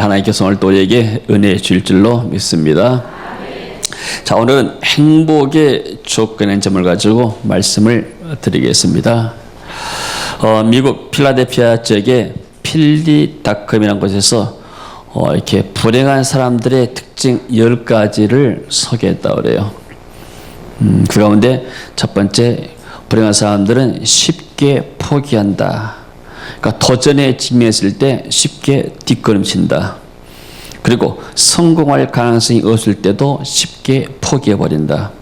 하나님께서 오늘 또 우리에게 은혜 주실 줄로 믿습니다. 자, 오늘은 행복의 조건의 점을 가지고 말씀을 드리겠습니다. 미국 필라델피아 지역의 필리닷컴이라는 곳에서 이렇게 불행한 사람들의 특징 10가지를 소개했다고 그래요. 그 가운데 첫 번째, 불행한 사람들은 쉽게 포기한다. 그러니까 도전에 직면했을 때 쉽게 뒷걸음친다. 그리고 성공할 가능성이 없을 때도 쉽게 포기해버린다.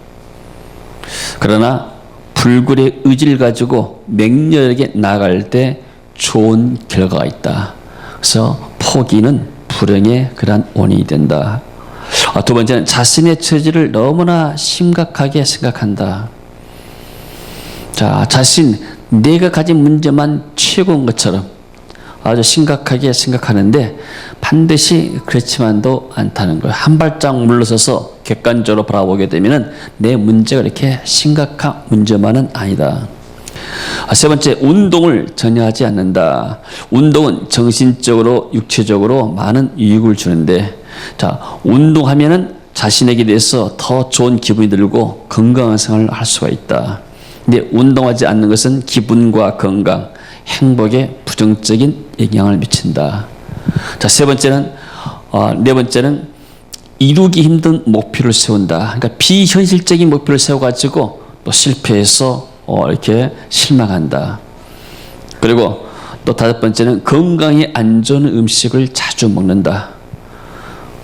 그러나 불굴의 의지를 가지고 맹렬하게 나아갈 때 좋은 결과가 있다. 그래서 포기는 불행의 그러한 원인이 된다. 두 번째는 자신의 처지를 너무나 심각하게 생각한다. 자, 내가 가진 문제만 최고인 것처럼 아주 심각하게 생각하는데 반드시 그렇지만도 않다는 거예요. 한 발짝 물러서서 객관적으로 바라보게 되면 내 문제가 이렇게 심각한 문제만은 아니다. 세 번째, 운동을 전혀 하지 않는다. 운동은 정신적으로 육체적으로 많은 유익을 주는데, 자, 운동하면은 자신에게 대해서 더 좋은 기분이 들고 건강한 생활을 할 수가 있다. 근데 운동하지 않는 것은 기분과 건강, 행복에 부정적인 영향을 미친다. 자, 네 번째는 이루기 힘든 목표를 세운다. 그러니까 비현실적인 목표를 세워가지고 또 실패해서 이렇게 실망한다. 그리고 또 다섯 번째는 건강에 안 좋은 음식을 자주 먹는다.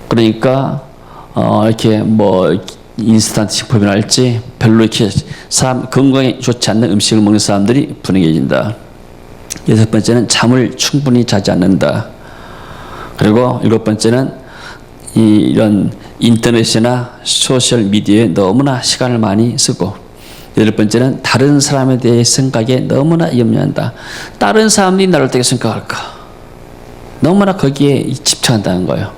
그러니까 이렇게 인스턴트 식품이라 할지 별로 이렇게 건강에 좋지 않는 음식을 먹는 사람들이 불행해진다. 여섯 번째는 잠을 충분히 자지 않는다. 그리고 일곱 번째는 이런 인터넷이나 소셜 미디어에 너무나 시간을 많이 쓰고, 여덟 번째는 다른 사람에 대해 생각에 너무나 염려한다. 다른 사람들이 나를 어떻게 생각할까? 너무나 거기에 집착한다는 거예요.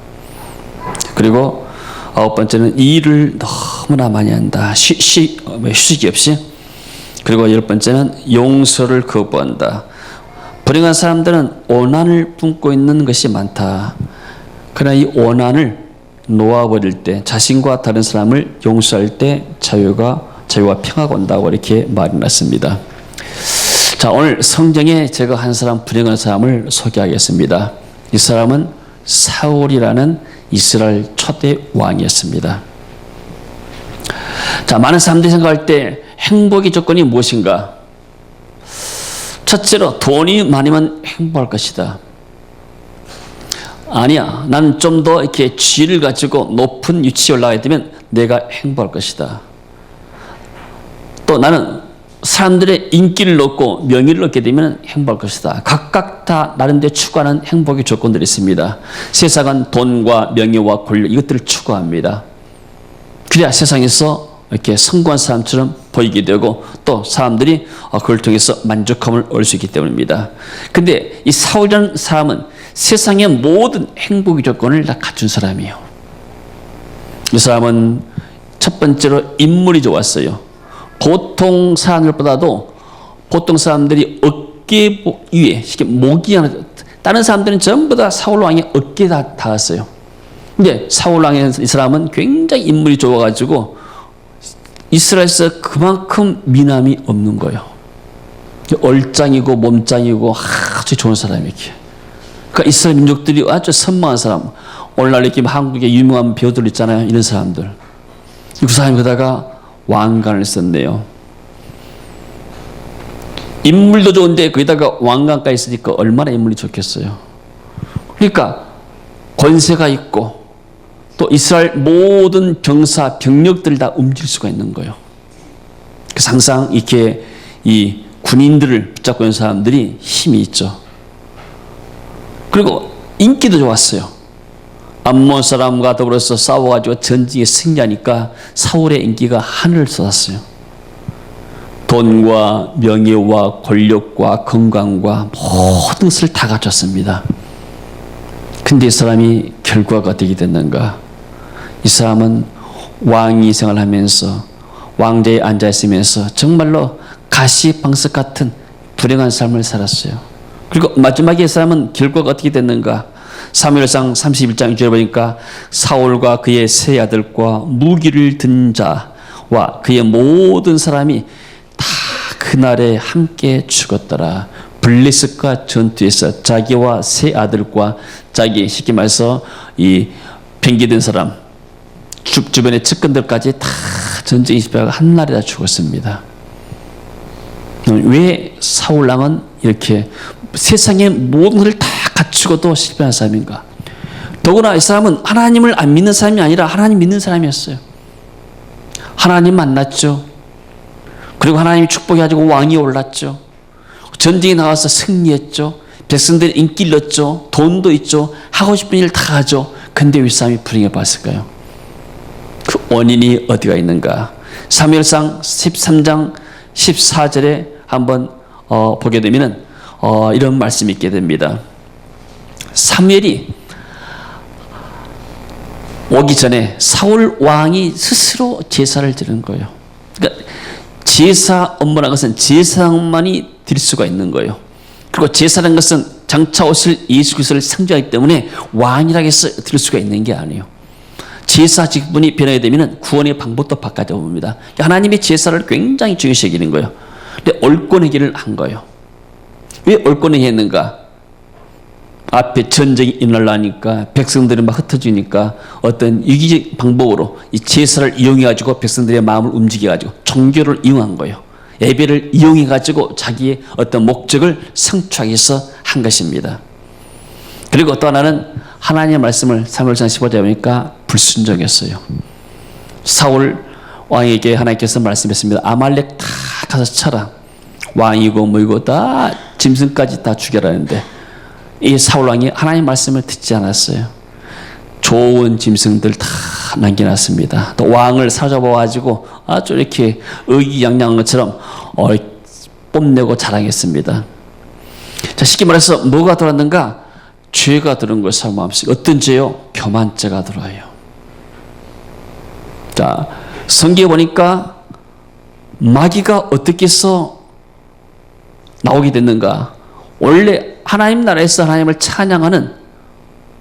그리고 아홉 번째는 일을 너무나 많이 한다. 휴식이 없이. 그리고 열 번째는 용서를 거부한다. 불행한 사람들은 오난을 품고 있는 것이 많다. 그러나 이 오난을 놓아버릴 때, 자신과 다른 사람을 용서할 때 자유와 평화가 온다고 이렇게 말이 났습니다. 자, 오늘 성경에 제가 한 사람, 불행한 사람을 소개하겠습니다. 이 사람은 사울이라는 이스라엘 초대 왕이었습니다. 자, 많은 사람들이 생각할 때 행복의 조건이 무엇인가? 첫째로 돈이 많으면 행복할 것이다. 아니야, 나는 좀 더 이렇게 지위를 가지고 높은 위치에 올라가게 되면 내가 행복할 것이다. 또 나는 사람들의 인기를 얻고 명예를 얻게 되면 행복할 것이다. 각각 다 나름대로 추구하는 행복의 조건들이 있습니다. 세상은 돈과 명예와 권력, 이것들을 추구합니다. 그래야 세상에서 이렇게 성공한 사람처럼 보이게 되고 또 사람들이 그걸 통해서 만족감을 얻을 수 있기 때문입니다. 근데 이 사울이라는 사람은 세상의 모든 행복의 조건을 다 갖춘 사람이에요. 이 사람은 첫 번째로 인물이 좋았어요. 보통 사람들보다도 보통 사람들이 어깨 위에 목이 하나, 다른 사람들은 전부 다 사울 왕의 어깨에 다 닿았어요. 근데 사울 왕의 이 사람은 굉장히 인물이 좋아가지고 이스라엘에서 그만큼 미남이 없는 거예요. 얼짱이고 몸짱이고 아주 좋은 사람이에요. 그러니까 이스라엘 민족들이 아주 선망한 사람. 오늘날 이렇게 한국에 유명한 배우들 있잖아요. 이런 사람들. 그 사람이 그러다가 왕관을 썼네요. 인물도 좋은데 거기다가 왕관까지 쓰니까 얼마나 인물이 좋겠어요. 그러니까 권세가 있고 또 이스라엘 모든 병력들을 다 움직일 수가 있는 거예요. 그래서 항상 이렇게 이 군인들을 붙잡고 있는 사람들이 힘이 있죠. 그리고 인기도 좋았어요. 암몬 사람과 더불어서 싸워가지고 전쟁에 승리하니까 사울의 인기가 하늘을 쏟았어요. 돈과 명예와 권력과 건강과 모든 것을 다 갖췄습니다. 근데 이 사람이 결과가 어떻게 됐는가? 이 사람은 왕이 생활하면서 왕자에 앉아있으면서 정말로 가시방석 같은 불행한 삶을 살았어요. 그리고 마지막에 이 사람은 결과가 어떻게 됐는가? 사무엘상 31장 6절에 보니까 사울과 그의 세 아들과 무기를 든 자와 그의 모든 사람이 다 그날에 함께 죽었더라. 블레셋과 전투에서 자기와 세 아들과 자기, 쉽게 말해서 이 병기 든 사람, 주변의 측근들까지 다 전쟁에 집회가 한 날에 다 죽었습니다. 왜 사울왕은 이렇게 세상의 모든 것을 다 갖추고도 실패한 사람인가? 더구나 이 사람은 하나님을 안 믿는 사람이 아니라 하나님 믿는 사람이었어요. 하나님 만났죠. 그리고 하나님이 축복해가지고 왕이 올랐죠. 전쟁에 나가서 승리했죠. 백성들이 인기를 얻죠. 돈도 있죠. 하고 싶은 일 다 하죠. 근데 왜 사람이 불행해 봤을까요? 그 원인이 어디가 있는가? 사무엘상 13장 14절에 한번 보게 되면은 이런 말씀이 있게 됩니다. 사무엘이 오기 전에 사울 왕이 스스로 제사를 드리는 거예요. 그러니까 제사 업무라는 것은 제사만이 드릴 수가 있는 거예요. 그리고 제사라는 것은 장차 오실 예수 그리스도를 상징하기 때문에 왕이라고 해서 드릴 수가 있는 게 아니에요. 제사 직분이 변하게 되면 구원의 방법도 바꿔져 봅니다. 하나님의 제사를 굉장히 중요시 여기는 거예요. 근데 옳고내기를 한 거예요. 왜 옳고내기 했는가? 앞에 전쟁이 일어나니까 백성들이 막 흩어지니까 어떤 유기적 방법으로 이 제사를 이용해가지고 백성들의 마음을 움직여가지고 종교를 이용한 거예요. 예배를 이용해가지고 자기의 어떤 목적을 성취하기 위해서 한 것입니다. 그리고 또 하나는 하나님의 말씀을 사무엘상 15절에 보니까 불순종했어요. 사울 왕에게 하나님께서 말씀했습니다. 아말렉 다 가서 쳐라. 왕이고 뭐이고 다 짐승까지 다 죽여라는데 이 사울 왕이 하나님의 말씀을 듣지 않았어요. 좋은 짐승들 다 남겨놨습니다. 또 왕을 사잡아가지고 아주 이렇게 의기양양한 것처럼 뽐내고 자랑했습니다. 자, 쉽게 말해서 뭐가 들어왔는가? 죄가 들은 거예요. 사람 마음속에. 어떤 죄요? 교만죄가 들어와요. 자, 성경에 보니까 마귀가 어떻게 해서 나오게 됐는가? 원래 하나님 나라에서 하나님을 찬양하는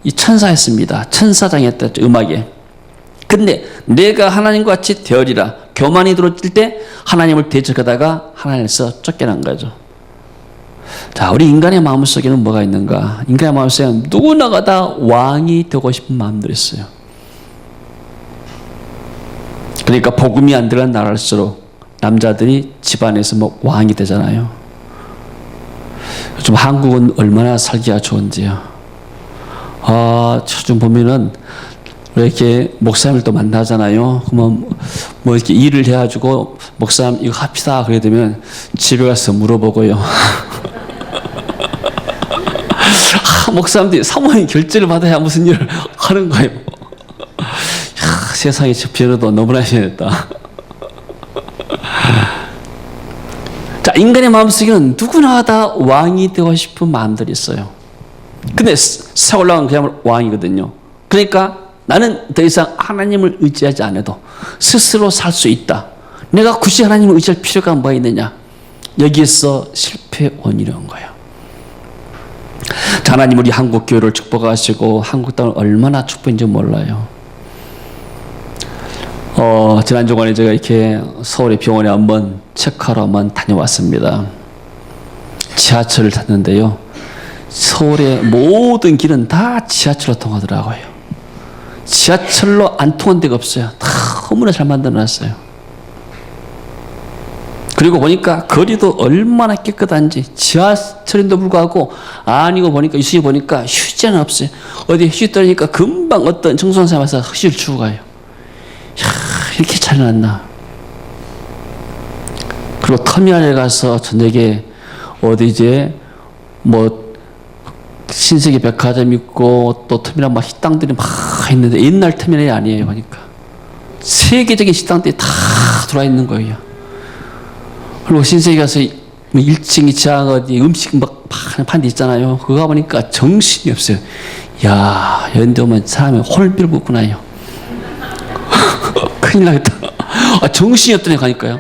이 천사였습니다. 천사장이었다, 음악에. 근데 내가 하나님과 같이 되어리라. 교만이 들어올 때 하나님을 대적하다가 하나님에서 쫓겨난 거죠. 자, 우리 인간의 마음속에는 뭐가 있는가? 인간의 마음속에는 누구나가 다 왕이 되고 싶은 마음들이 있어요. 그러니까 복음이 안 들어간 나라일수록 남자들이 집안에서 뭐 왕이 되잖아요. 요즘 한국은 얼마나 살기가 좋은지요. 좀 보면은 왜 이렇게 목사님을 또 만나잖아요. 그러면 뭐 이렇게 일을 해가지고 목사님 이거 합시다 그래 되면 집에 가서 물어보고요. 목사님들이 사모님 결제를 받아야 무슨 일을 하는 거예요. 세상에 저 변호도 너무나 심했다. 자, 인간의 마음속에는 누구나 다 왕이 되고 싶은 마음들이 있어요. 근데 사울왕은 그야말로 왕이거든요. 그러니까 나는 더 이상 하나님을 의지하지 않아도 스스로 살 수 있다. 내가 굳이 하나님을 의지할 필요가 뭐가 있느냐? 여기에서 실패의 원인이 온 거예요. 자, 하나님 우리 한국 교회를 축복하시고 한국 땅을 얼마나 축복인지 몰라요. 지난 주간에 제가 이렇게 서울의 병원에 한번 체크하러 한번 다녀왔습니다. 지하철을 탔는데요. 서울의 모든 길은 다 지하철로 통하더라고요. 지하철로 안 통한 데가 없어요. 다 너무나 잘 만들어놨어요. 그리고 보니까 거리도 얼마나 깨끗한지 지하철인도 불구하고 아니고 보니까 유수에 보니까 휴지는 없어요. 어디 휴지 떨으니까 금방 어떤 청소년 사람 와서 휴지를 주고 가요. 이야, 이렇게 잘 놨나. 그리고 터미널에 가서 저녁에 어디 이제 뭐 신세계 백화점 있고 또 터미널 막 식당들이 막 있는데 옛날 터미널이 아니에요. 보니까 세계적인 식당들이 다 들어와 있는 거예요. 그리고 신세계 가서 1층, 2층 어디 음식 막 파는 데 있잖아요. 그거 가보니까 정신이 없어요. 야, 이런데 오면 사람이 홀비를 붓구나요. 큰일 나겠다. 정신이 없더니 가니까요.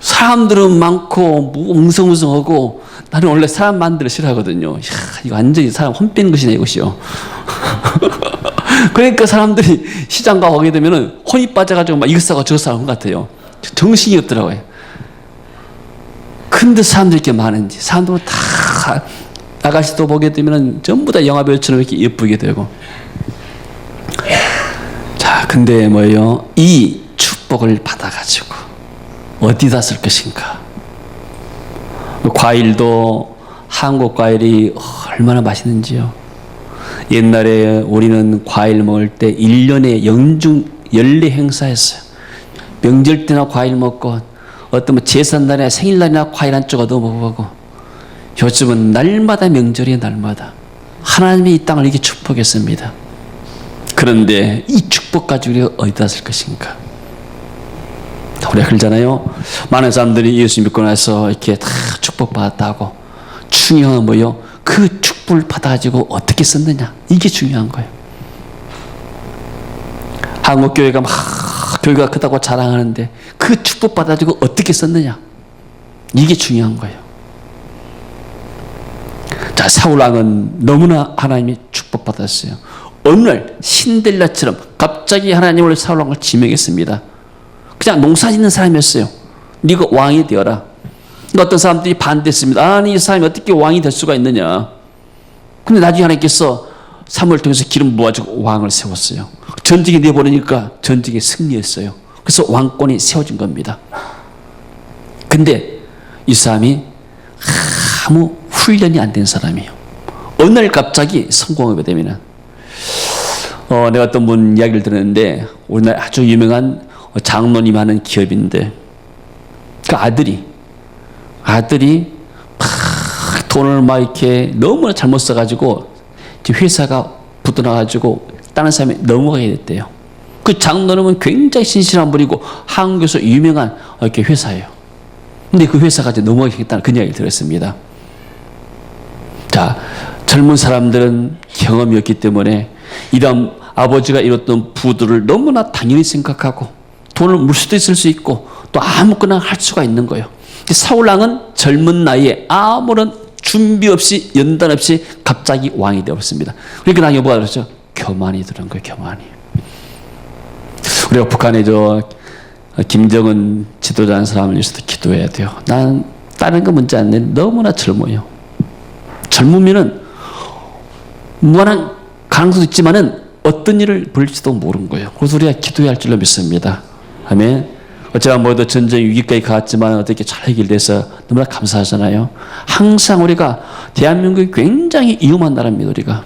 사람들은 많고 웅성웅성하고 나는 원래 사람 만들어 싫어하거든요. 이야, 이거 완전히 사람 혼 빼는 것이네, 이것이요. 그러니까 사람들이 시장 가게 되면은 혼이 빠져가지고 막 이것 사고 저것 사고 한 것 같아요. 정신이 없더라고요. 근데 사람들이 이렇게 많은지, 사람들은 다 아가씨도 보게 되면은 전부 다 영화배우처럼 이렇게 예쁘게 되고. 자, 근데 뭐예요? 이 축복을 받아가지고 어디다 쓸 것인가? 과일도 한국 과일이 얼마나 맛있는지요. 옛날에 우리는 과일 먹을 때 1년에 영중 연례 행사했어요. 명절 때나 과일 먹고 어떤 뭐 제삿날이나 생일날이나 과일 한 조각 더 먹어보고. 요즘은 날마다 명절이에요. 날마다. 하나님이 이 땅을 이렇게 축복했습니다. 그런데 이 축복 가지고 우리가 어디다 쓸 것인가? 우리가 그러잖아요. 많은 사람들이 예수 믿고 나서 이렇게 다 축복받았다고. 중요한 건 뭐예요? 그 축복을 받아가지고 어떻게 썼느냐. 이게 중요한 거예요. 한국 교회가 막 교회가 크다고 자랑하는데 그 축복 받아가지고 어떻게 썼느냐. 이게 중요한 거예요. 자, 사울왕은 너무나 하나님이 축복받았어요. 어느 날 신델라처럼 갑자기 하나님을 사울왕을 지명했습니다. 그냥 농사 짓는 사람이었어요. 네가 왕이 되어라. 어떤 사람들이 반대했습니다. 아니, 이 사람이 어떻게 왕이 될 수가 있느냐. 근데 나중에 하나님께서 사무엘 통해서 기름 부어가지고 왕을 세웠어요. 전쟁에 내보내니까 전쟁에 승리했어요. 그래서 왕권이 세워진 겁니다. 근데 이 사람이 아무 훈련이 안 된 사람이에요. 어느 날 갑자기 성공하게 되면은 내가 어떤 분 이야기를 들었는데 우리나라 아주 유명한 장로님 하는 기업인데 그 아들이 막 돈을 막 이렇게 너무나 잘못 써가지고 회사가 붙어나가지고 다른 사람이 넘어가게 됐대요. 그 장로님은 굉장히 신실한 분이고 한국에서 유명한 이렇게 회사예요. 근데 그 회사가 이제 넘어가겠다는 그 이야기를 들었습니다. 자, 젊은 사람들은 경험이 없기 때문에 이런 아버지가 이뤘던 부도를 너무나 당연히 생각하고 돈을 물 수도 있을 수 있고 또 아무거나 할 수가 있는 거예요. 사울왕은 젊은 나이에 아무런 준비 없이 연단 없이 갑자기 왕이 되었습니다. 그러니까 나중에 뭐가 그랬죠? 교만이 들은 거예요. 교만이. 우리가 북한에 김정은 지도자라는 사람을 위해서도 기도해야 돼요. 난 다른 거 문제 안 내. 너무나 젊어요. 젊으면은 무한한 가능성도 있지만은 어떤 일을 벌일지도 모르는 거예요. 그래서 우리가 기도해야 할 줄로 믿습니다. 아멘. 어쩌면 뭐도 전쟁 위기까지 갔지만 어떻게 잘 해결돼서 너무나 감사하잖아요. 항상 우리가 대한민국이 굉장히 위험한 나라입니다. 우리가.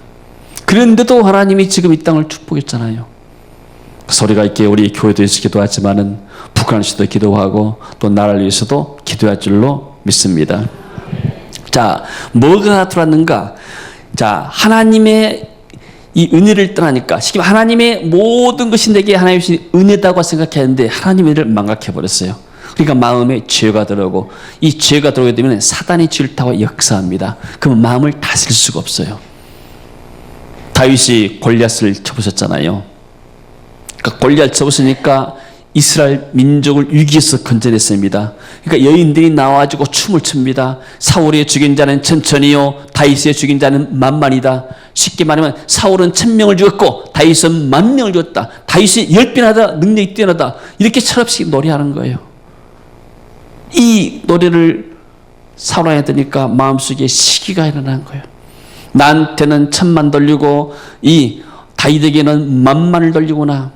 그런데도 하나님이 지금 이 땅을 축복했잖아요. 그래서 우리가 이렇게 우리 교회도 위해서 기도하지만은 북한을 위해서도 기도하고 또 나라를 위해서도 기도할 줄로 믿습니다. 자, 뭐가 나타났는가? 자, 하나님의 이 은혜를 떠나니까 지금 하나님의 모든 것이 내게 하나님의 은혜다고 생각했는데 하나님의 은혜를 망각해버렸어요. 그러니까 마음에 죄가 들어오고 이 죄가 들어오게 되면 사단이 죄를 타고 역사합니다. 그러면 마음을 다스릴 수가 없어요. 다윗이 골리앗을 쳐부셨잖아요. 그러니까 골리앗을 쳐부수니까 이스라엘 민족을 위기에서 건져냈습니다. 그러니까 여인들이 나와가지고 춤을 춥니다. 사울의 죽인 자는 천천히요, 다윗의 죽인 자는 만만이다. 쉽게 말하면 사울은 1000명을 죽였고 다윗은 10,000명을 죽였다. 다윗이 10배나 하다 능력이 뛰어나다. 이렇게 철없이 노래하는 거예요. 이 노래를 사울왕이 들으니까 마음속에 시기가 일어난 거예요. 나한테는 1000만 돌리고 이 다윗에게는 10,000을 돌리구나.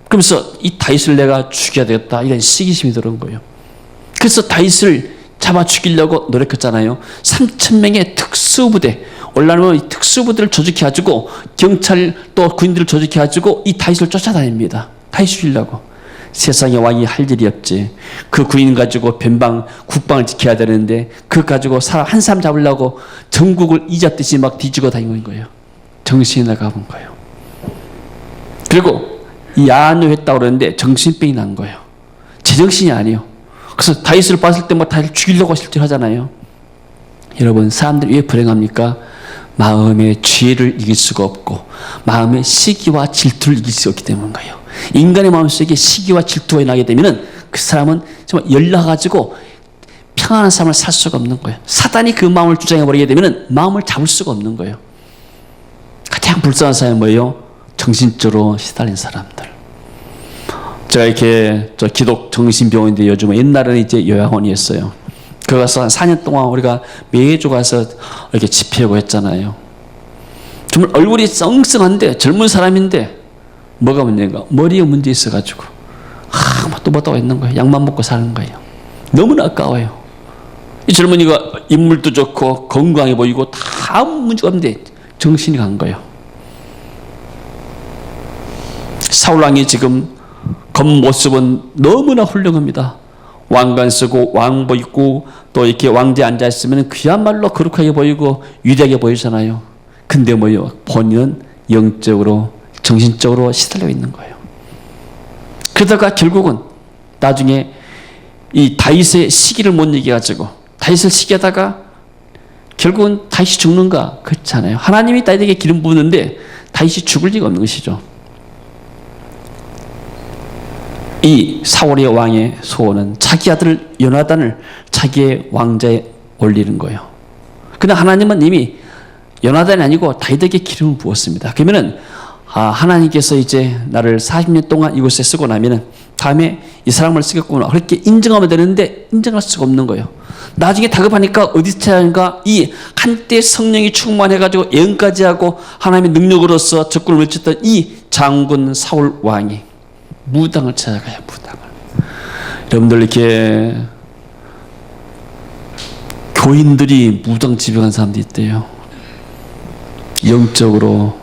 그러면서 이 다윗을 내가 죽여야 되겠다. 이런 시기심이 들어온 거예요. 그래서 다윗을 잡아 죽이려고 노력했잖아요. 3,000명의 특수부대, 올라오면 이 특수부대를 조직해가지고 경찰 또 군인들을 조직해가지고 이 다윗을 쫓아다닙니다. 다윗 죽이려고. 세상에 왕이 할 일이 없지. 그 군인 가지고 국방을 지켜야 되는데 그거 가지고 한 사람 잡으려고 전국을 잊었듯이 막 뒤지고 다니는 거예요. 정신이 나가본 거예요. 그리고 야노했다고 그러는데 정신병이 난 거예요. 제정신이 아니에요. 그래서 다윗을 봤을 때 뭐 다윗을 죽이려고 실제로 하잖아요. 여러분, 사람들이 왜 불행합니까? 마음의 죄를 이길 수가 없고 마음의 시기와 질투를 이길 수 없기 때문인 거예요. 인간의 마음속에 시기와 질투가 나게 되면은 그 사람은 정말 열나가지고 평안한 삶을 살 수가 없는 거예요. 사단이 그 마음을 주장해버리게 되면 마음을 잡을 수가 없는 거예요. 가장 불쌍한 사람이 뭐예요? 정신적으로 시달린 사람들. 제가 이렇게 저 기독 정신병원인데 요즘은 옛날에는 이제 요양원이었어요. 거기 가서 한 4년 동안 우리가 매주 가서 이렇게 집회하고 했잖아요. 정말 얼굴이 썽썽한데 젊은 사람인데 뭐가 문제인가? 머리에 문제 있어가지고 또 뭐다고 있는 거예요. 약만 먹고 사는 거예요. 너무나 아까워요. 이 젊은이가 인물도 좋고 건강해 보이고 다 아무 문제가 없는데 정신이 간 거예요. 사울왕이 지금 겉모습은 너무나 훌륭합니다. 왕관 쓰고 왕복 입고 또 이렇게 왕자에 앉아있으면 그야말로 거룩하게 보이고 위대하게 보이잖아요. 근데 뭐요? 본인은 영적으로 정신적으로 시달려 있는 거예요. 그러다가 결국은 나중에 이 다윗의 시기를 못 이겨가지고 다윗을 시기하다가 결국은 다윗이 죽는가? 그렇지 않아요. 하나님이 다윗에게 기름 부었는데 다윗이 죽을 리가 없는 것이죠. 이 사울의 왕의 소원은 자기 아들 요나단을 자기의 왕자에 올리는 거예요. 그러나 하나님은 이미 요나단이 아니고 다윗에게 기름을 부었습니다. 그러면은 하나님께서 이제 나를 40년 동안 이곳에 쓰고 나면은 다음에 이 사람을 쓰겠구나 그렇게 인정하면 되는데 인정할 수가 없는 거예요. 나중에 다급하니까 어디서 찾아가니까 이 한때 성령이 충만해가지고 예언까지 하고 하나님의 능력으로서 적군을 외쳤던 이 장군 사울 왕이 무당을 찾아가요. 무당을. 여러분들 이렇게 교인들이 무당 집에 간 사람도 있대요. 영적으로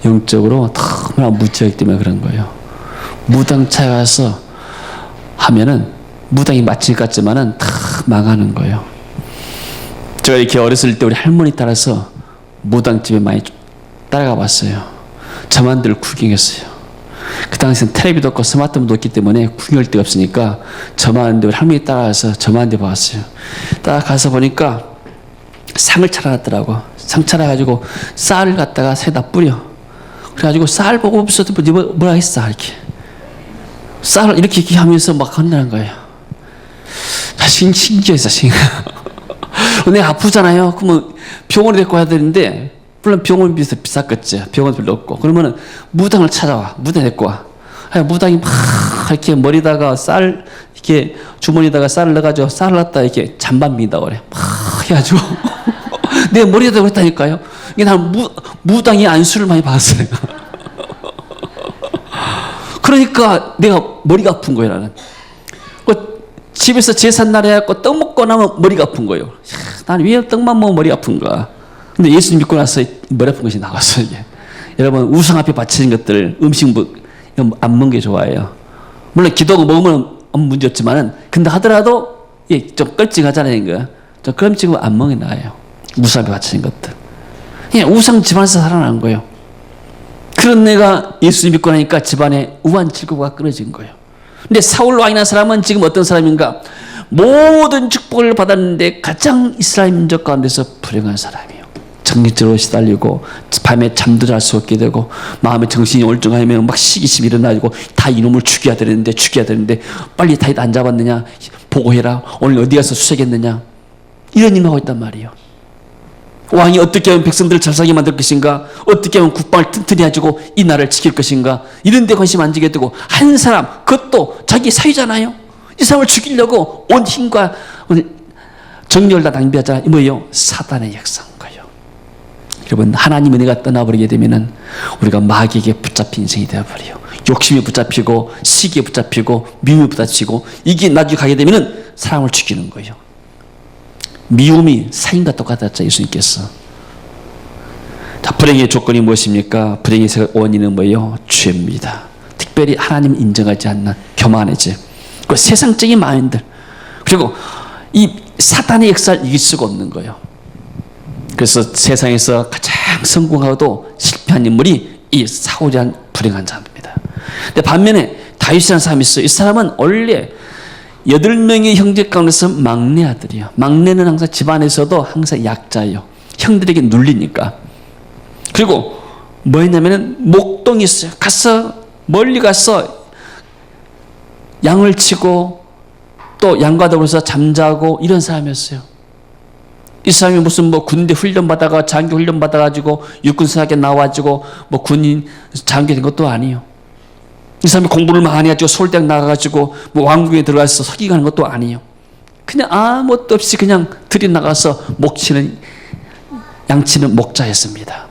너무나 무지하기 때문에 그런 거예요. 무당 찾아가서 하면은 무당이 마칠 것 같지만은 다 망하는 거예요. 제가 이렇게 어렸을 때 우리 할머니 따라서 무당집에 많이 따라가 봤어요. 저만 늘 구경했어요. 그 당시엔 텔레비도 없고 스마트폰도 없기 때문에 구경할 데가 없으니까 저만 우리 할머니 따라가서 저만 데 봤어요. 따라가서 보니까 상을 차려놨더라고. 상 차려가지고 쌀을 갖다가 새다 뿌려. 그래가지고 쌀 보고 없어도 뭐라 했어 이렇게. 쌀을 이렇게 하면서 막 한다는 거예요. 신기했어, 내가 아프잖아요. 그러면 병원에 데리고 가야 되는데, 물론 병원 비쌌겠지. 병원 별로 없고. 그러면은 무당을 찾아와. 무당 데리고 와. 무당이 막 이렇게 머리다가 쌀, 이렇게 주머니에다가 쌀을 넣어가지고 쌀을 갖다 이렇게 잔반 빈다 그래. 막 해가지고. 내 머리에다 그랬다니까요. 이게 난 무당이 안수를 많이 받았어요. 그러니까 내가 머리가 아픈 거예요, 나는. 집에서 제삿날 해갖고 떡 먹고 나면 머리가 아픈 거예요. 나는 왜 떡만 먹으면 머리 아픈가? 근데 예수 믿고 나서 머리 아픈 것이 나왔어요, 이게. 여러분, 우상 앞에 바치는 것들, 음식 안 먹는 게 좋아요. 물론 기도하고 먹으면 문제 없지만은, 근데 하더라도, 좀 껄찍하잖아요, 이거. 좀 껄찍하면 안 먹는 게 나아요. 우상 앞에 바치는 것들. 그냥 우상 집안에서 살아난 거예요. 그런 내가 예수 믿고 나니까 집안에 우한 질고가 끊어진 거예요. 근데 사울 왕이라는 사람은 지금 어떤 사람인가? 모든 축복을 받았는데 가장 이스라엘 민족 가운데서 불행한 사람이에요. 정신적으로 시달리고 밤에 잠도 잘 수 없게 되고 마음의 정신이 올증하면 막 시기심이 일어나고 다 이놈을 죽여야 되는데 빨리 다윗 안 잡았느냐 보고해라. 오늘 어디 가서 수색했느냐. 이런 일을 하고 있단 말이에요. 왕이 어떻게 하면 백성들을 잘 살게 만들 것인가? 어떻게 하면 국방을 튼튼히 해주고 이 나라를 지킬 것인가? 이런 데 관심 안 주게 되고 한 사람, 그것도 자기 사위잖아요. 이 사람을 죽이려고 온 힘과 정력을 다 낭비하잖아요. 뭐예요? 사단의 역사인 거예요. 여러분, 하나님 은혜가 떠나버리게 되면은 우리가 마귀에게 붙잡힌 인생이 되어버려요. 욕심이 붙잡히고 시기에 붙잡히고 미움에 붙잡히고 이게 나중에 가게 되면은 사람을 죽이는 거예요. 미움이 살인과 똑같았죠, 예수님께서. 자, 불행의 조건이 무엇입니까? 불행의 원인은 뭐예요? 죄입니다. 특별히 하나님을 인정하지 않는 교만해지. 그 세상적인 마음들. 그리고 이 사탄의 역사를 이길 수가 없는 거예요. 그래서 세상에서 가장 성공하고도 실패한 인물이 이 사울이란 불행한 사람입니다. 근데 반면에 다윗이라는 사람이 있어요. 이 사람은 원래 8명의 형제 가운데서 막내 아들이에요. 막내는 항상 집안에서도 항상 약자예요. 형들에게 눌리니까. 그리고 뭐 했냐면은 목동이 있어요. 멀리 가서 양을 치고 또 양과 더불어서 잠자고 이런 사람이었어요. 이 사람이 무슨 뭐 군대 훈련 받다가 장교 훈련 받아가지고 육군사학에 나와가지고 뭐 군인 장교 된 것도 아니에요. 이 사람이 공부를 많이 해가지고 서울대학 나가가지고 뭐 왕궁에 들어가서 서기가는 것도 아니에요. 그냥 아무것도 없이 그냥 들이 나가서 목치는 양치는 목자였습니다.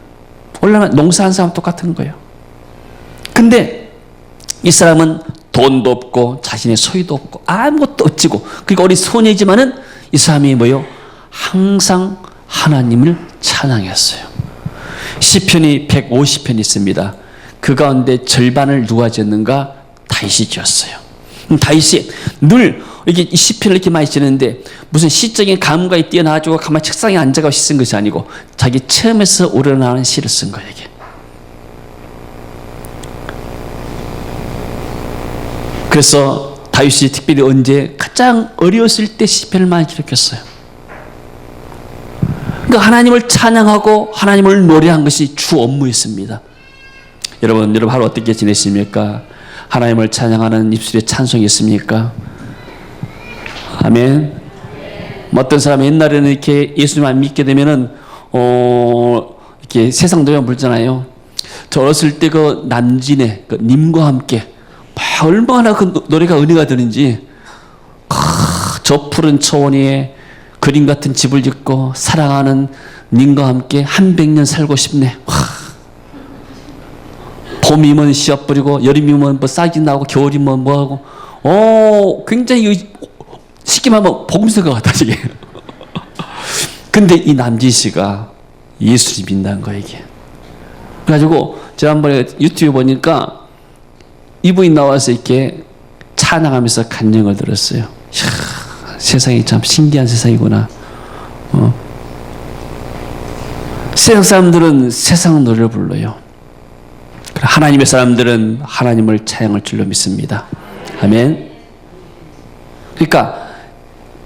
원래는 농사한 사람 똑같은 거예요. 근데 이 사람은 돈도 없고 자신의 소유도 없고 아무것도 없지고 그러니까 어린 소녀이지만은 이 사람이 뭐요? 항상 하나님을 찬양했어요. 시편이 150편 있습니다. 그 가운데 절반을 누가 지었는가? 다윗이 지었어요. 다윗이 늘 이렇게 이 시편을 이렇게 많이 지는데 무슨 시적인 감각이 뛰어나가지고 가만히 책상에 앉아가지고 쓴 것이 아니고 자기 체험에서 우러나오는 시를 쓴 거예요. 이게. 그래서 다윗이 특별히 언제 가장 어려웠을 때 시편을 많이 기록했어요. 그러니까 하나님을 찬양하고 하나님을 노래한 것이 주 업무였습니다. 여러분 하루 어떻게 지내십니까? 하나님을 찬양하는 입술에 찬송이 있습니까? 아멘. 어떤 사람이 옛날에는 이렇게 예수님을 믿게 되면은 이렇게 세상 노래 부르잖아요. 저 어렸을 때 그 남진의 그 님과 함께 얼마나 그 노래가 은혜가 되는지 저 푸른 초원 위에 그림 같은 집을 짓고 사랑하는 님과 함께 한 100년 살고 싶네. 봄이면 씨앗 뿌리고 여름이면 뭐 싹이 나고 겨울이면 뭐하고 굉장히 쉽게 말하면 복음서가 같아 이게. 근데 이 남진 씨가 예수를 믿는 거야 이게. 그래가지고 지난번에 유튜브 보니까 이분이 나와서 이렇게 찬양하면서 간증을 들었어요. 이야, 세상이 참 신기한 세상이구나. 세상 사람들은 세상 노래를 불러요. 하나님의 사람들은 하나님을 찬양할 줄로 믿습니다. 아멘. 그러니까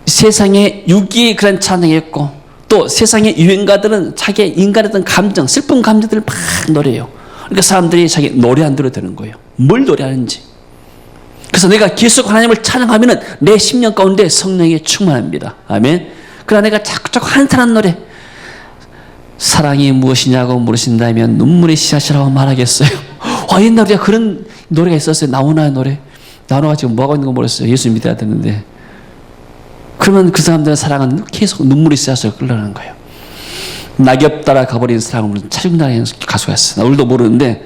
세상에 유기의 그런 찬양했고 또 세상의 유행가들은 자기의 인간의 감정, 슬픈 감정들을 막 노래해요. 그러니까 사람들이 자기 노래 안 들어도 되는 거예요. 뭘 노래하는지. 그래서 내가 계속 하나님을 찬양하면은 내 심령 가운데 성령이 충만합니다. 아멘. 그러나 내가 자꾸 한탄한 노래, 사랑이 무엇이냐고 물으신다면 눈물의 씨앗이라고 말하겠어요. 옛날에 우리가 그런 노래가 있었어요. 나오나 노래. 나오나가 지금 뭐하고 있는 거 모르겠어요. 예수 믿어야 되는데. 그러면 그 사람들의 사랑은 계속 눈물의 씨앗으로 끌려가는 거예요. 낙엽 따라 가버린 사람은 차중단의 가수가 있어요. 나 우리도 모르는데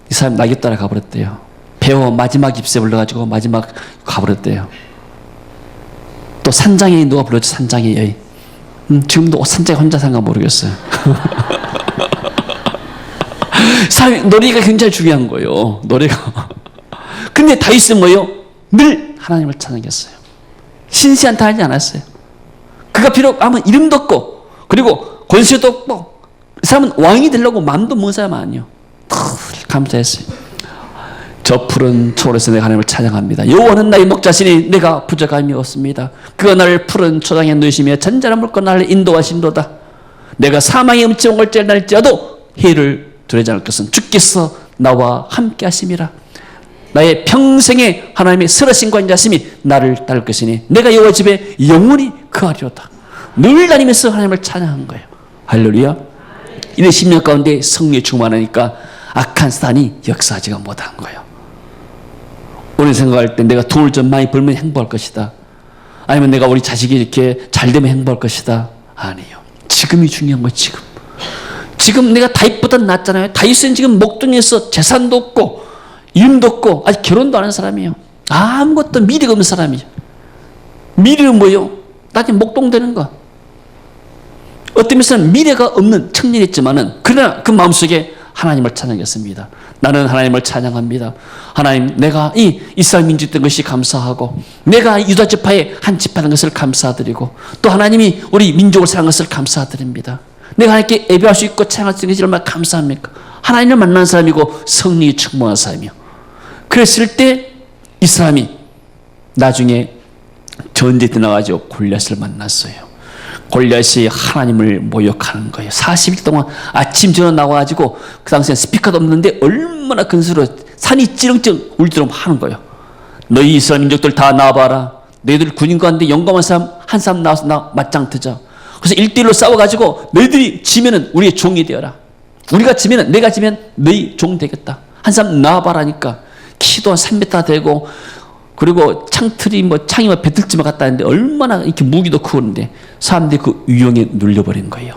이 사람 낙엽 따라 가버렸대요. 배워 마지막 ipse 불러가지고 마지막 가버렸대요. 또 산장에 누가 불렀죠? 산장의 여인. 지금도 산장에 혼자 산가 모르겠어요. 사람이 노래가 굉장히 중요한 거예요. 노래가. 근데 다윗은 뭐예요? 늘 하나님을 찬양했어요. 신시한테 하지 않았어요. 그가 비록 아무 이름도 없고 그리고 권세도 없고 이 사람은 왕이 되려고 마음도 먹은 사람 아니에요. 감사했어요. 저 푸른 초원에서 내가 하나님을 찬양합니다. 여호와는 나의 목자시니 내가 부족함이 없습니다. 그가 나를 푸른 초장에 누이시며 잔잔한 물과 나를 인도하신도다. 내가 사망의 음침한 걸째 날지라도 해를 두려지 않을 것은 주께서 나와 함께 하심이라. 나의 평생에 하나님의 설하심과 인자심이 나를 따를 것이니 내가 여호와 집에 영원히 거하리로다. 늘 다니면서 하나님을 찬양한 거예요. 할렐루야. 이런 심령 가운데 성령이 충만하니까 악한 사단이 역사하지가 못한 거예요. 오늘 생각할 때 내가 돈을 좀 많이 벌면 행복할 것이다. 아니면 내가 우리 자식이 이렇게 잘 되면 행복할 것이다. 아니에요. 지금이 중요한 거예요. 지금 내가 다윗보다 낫잖아요. 다윗은 지금 목동에서 재산도 없고 이름도 없고 아직 결혼도 안 한 사람이에요. 아무것도 미래가 없는 사람이에요. 미래는 뭐예요? 나중에 목동되는 거. 어떤 면에서는 미래가 없는 청년이었지만은 그러나 그 마음속에 하나님을 찬양했습니다. 나는 하나님을 찬양합니다. 하나님, 내가 이 이스라엘 민족된 것이 감사하고 내가 유다 지파의 한 지파라는 것을 감사드리고 또 하나님이 우리 민족을 사랑한 것을 감사드립니다. 내가 하나님께 예배할 수 있고 찬양할 수 있는 것이 얼마나 감사합니까? 하나님을 만난 사람이고 성령이 충만한 사람이요. 그랬을 때 이 사람이 나중에 전쟁에 나가지고 골리앗을 만났어요. 골리앗이 하나님을 모욕하는 거예요. 40일 동안 아침 저녁 나와가지고 그 당시엔 스피커도 없는데 얼마나 큰 소리로 산이 찌렁찌렁 울도록 하는 거예요. 너희 이스라엘 민족들 다 나와봐라. 너희들 군인 가운데 용감한 사람 한 사람 나와서 나 맞짱 뜨자. 그래서 1대1로 싸워가지고 너희들이 지면은 우리의 종이 되어라. 우리가 지면은, 내가 지면 너희 종 되겠다. 한 사람 나와봐라니까. 키도 한 3m 되고, 그리고 창틀이 창이 배틀지만 갔다 했는데 얼마나 이렇게 무기도 크는데 사람들이 그 유형에 눌려버린 거예요.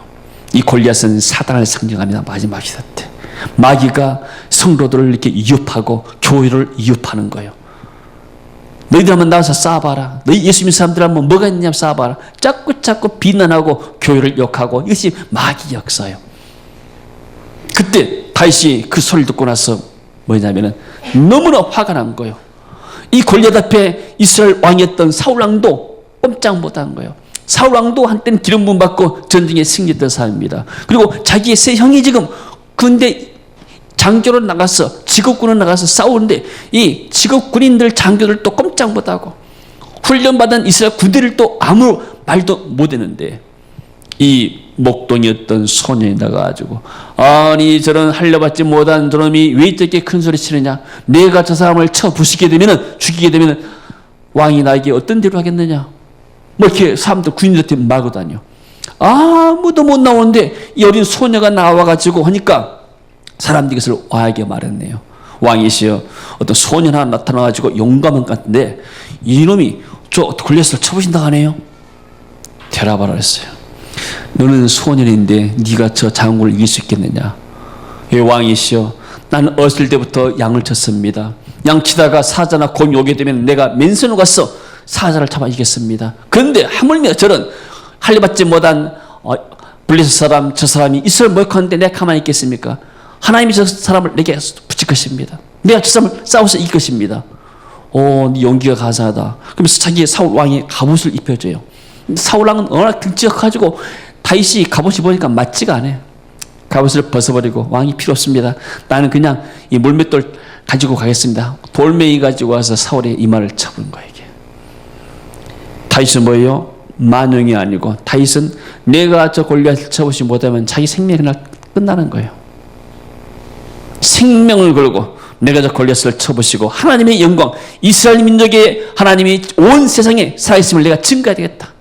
이 골리앗은 사단을 상징합니다. 마지막 시대 때. 마귀가 성도들을 이렇게 위협하고 교회를 위협하는 거예요. 너희들 한번 나와서 싸워봐라. 너희 예수 믿는 사람들 한번 뭐가 있느냐 싸워봐라. 자꾸 비난하고 교회를 욕하고, 이것이 마귀 역사예요. 그때 다윗이 그 소리를 듣고 나서 뭐냐면은 너무나 화가 난 거예요. 이 골리앗 앞에 이스라엘 왕이었던 사울왕도 꼼짝 못한 거예요. 사울왕도 한때는 기름 부음 받고 전쟁에 승리했던 사람입니다. 그리고 자기의 세 형이 지금 군대 장교로 나가서, 직업군으로 나가서 싸우는데 이 직업군인들 장교들 또 꼼짝 못하고 훈련받은 이스라엘 군대를 또 아무 말도 못했는데 이 목동이었던 소년이 나가가지고, 아니 저런 할려받지 못한 저놈이 왜 이렇게 큰 소리 치느냐, 내가 저 사람을 쳐 부수게 되면은, 죽이게 되면은 왕이 나에게 어떤 대로 하겠느냐, 이렇게 사람들 군인들한테 말고 다녀. 아무도 못 나오는데 이 어린 소녀가 나와가지고 하니까 사람들이 그것을 왕에게 말했네요. 왕이시여, 어떤 소년 하나 나타나가지고 용감한 것 같은데 이놈이 저 골리앗을 쳐부신다 하네요. 데려와라 그랬어요. 너는 소년인데 네가 저 장군을 이길 수 있겠느냐. 왕이시여, 나는 어렸을 때부터 양을 쳤습니다. 양 치다가 사자나 곰이 오게 되면 내가 맨손으로 가서 사자를 잡아 이겼습니다. 그런데 하물며 저런 할례받지 못한 블레셋 사람, 저 사람이 이스라엘 모욕하는데 내가 가만히 있겠습니까? 하나님이 저 사람을 내게 붙일 것입니다. 내가 저 사람을 싸워서 이길 것입니다. 네 용기가 가사하다. 그러면서 자기 사울 왕이 갑옷을 입혀줘요. 사울 왕은 워낙 등치가 커가지고 다윗이 갑옷이 보니까 맞지가 않아요. 갑옷을 벗어버리고, 왕이 필요 없습니다. 나는 그냥 이 물맷돌 가지고 가겠습니다. 돌멩이 가지고 와서 사울의 이마를 쳐본 거예요. 이게. 다윗은 뭐예요? 만용이 아니고, 다윗은 내가 저 골리앗을 쳐보지 못하면 자기 생명이 그날 끝나는 거예요. 생명을 걸고 내가 저 골리앗을 쳐보시고 하나님의 영광, 이스라엘 민족의 하나님이 온 세상에 살아있음을 내가 증거해야 되겠다.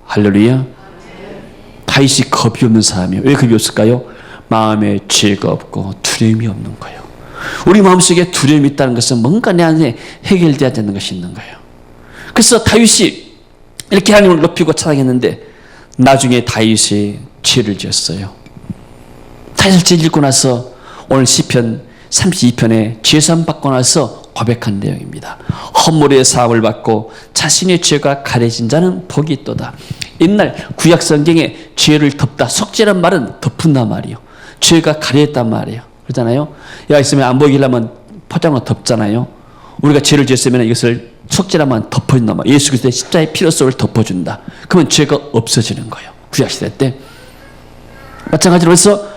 할렐루야. 다윗이 겁이 없는 사람이에요. 왜 겁이 없을까요? 마음에 죄가 없고 두려움이 없는 거예요. 우리 마음속에 두려움이 있다는 것은 뭔가 내 안에 해결되어야 되는 것이 있는 거예요. 그래서 다윗이 이렇게 하나님을 높이고 찬양했는데 나중에 다윗이 죄를 지었어요. 다윗을 죄 짓고 나서 오늘 시편 32편에 죄사함 받고 나서 고백한 내용입니다. 헛물의 사함을 받고 자신의 죄가 가려진 자는 복이 있도다. 옛날 구약 성경에 죄를 덮다, 속죄란 말은 덮은단 말이에요. 죄가 가려졌단 말이에요. 그렇잖아요. 야 있으면 안 보이려면 포장을 덮잖아요. 우리가 죄를 지었으면 이것을 속죄라면 덮어준단 말이에요. 예수 그리스도의 십자가의 피로 속을 덮어준다. 그러면 죄가 없어지는 거예요. 구약 시대 때. 마찬가지로 그래서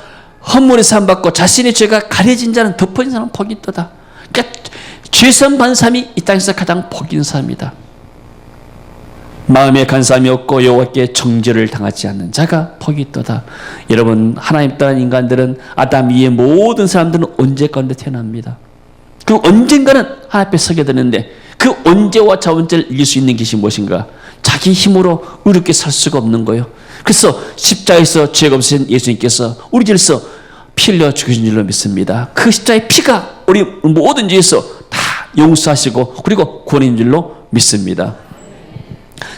헛물의 사함 받고 자신의 죄가 가려진 자는 덮어진 사람은 복이 있도다. 그러니까 죄선 받는 사람이 이 땅에서 가장 복이 있는 사람이다. 마음에 간사함이 없고 여호와께 정죄를 당하지 않는 자가 복이 있도다. 여러분, 하나님 따른 인간들은 아담 이후의 모든 사람들은 언제 가운데 태어납니다. 그 언젠가는 하나님 앞에 서게 되는데 그 언제와 자원죄를 이길 수 있는 것이 무엇인가? 자기 힘으로 의롭게 살 수가 없는 거예요. 그래서 십자가에서 죄가 없으신 예수님께서 우리 죄에서 피 흘려 죽으신 줄로 믿습니다. 그 십자가의 피가 우리 모든 죄에서 다 용서하시고 그리고 구원인 줄로 믿습니다.